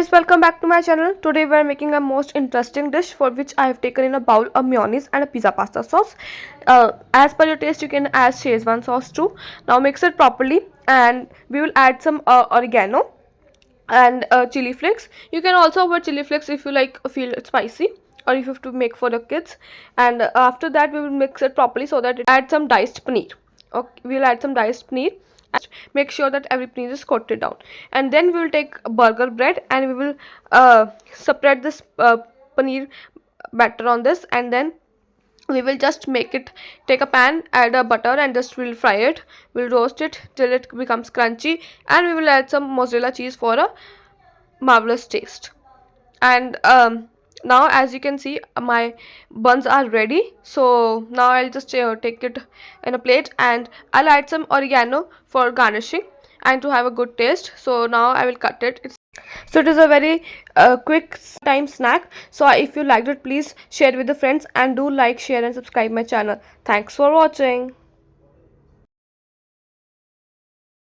guys, welcome back to my channel. Today we are making a most interesting dish for which I have taken in a bowl of mayonnaise and a pizza pasta sauce. As per your taste, you can add Szechuan sauce too. Now mix it properly and we will add some oregano and chili flakes. You can also add chili flakes if you feel it spicy or if you have to make for the kids. And after that we will mix it properly so that it add some diced paneer. Okay, we will add some diced paneer. Make sure that every paneer is coated down, and then we will take burger bread and we will spread this paneer batter on this, and then we will just take a pan, add a butter, and just we'll fry it. We'll roast it till it becomes crunchy, and we will add some mozzarella cheese for a marvelous taste. And now as you can see, my buns are ready. So now I'll just take it in a plate, and I'll add some oregano for garnishing and to have a good taste. So now I will cut it. So it is a very quick time snack. So if you liked it, please share it with the friends, and do like, share and subscribe my channel. Thanks for watching.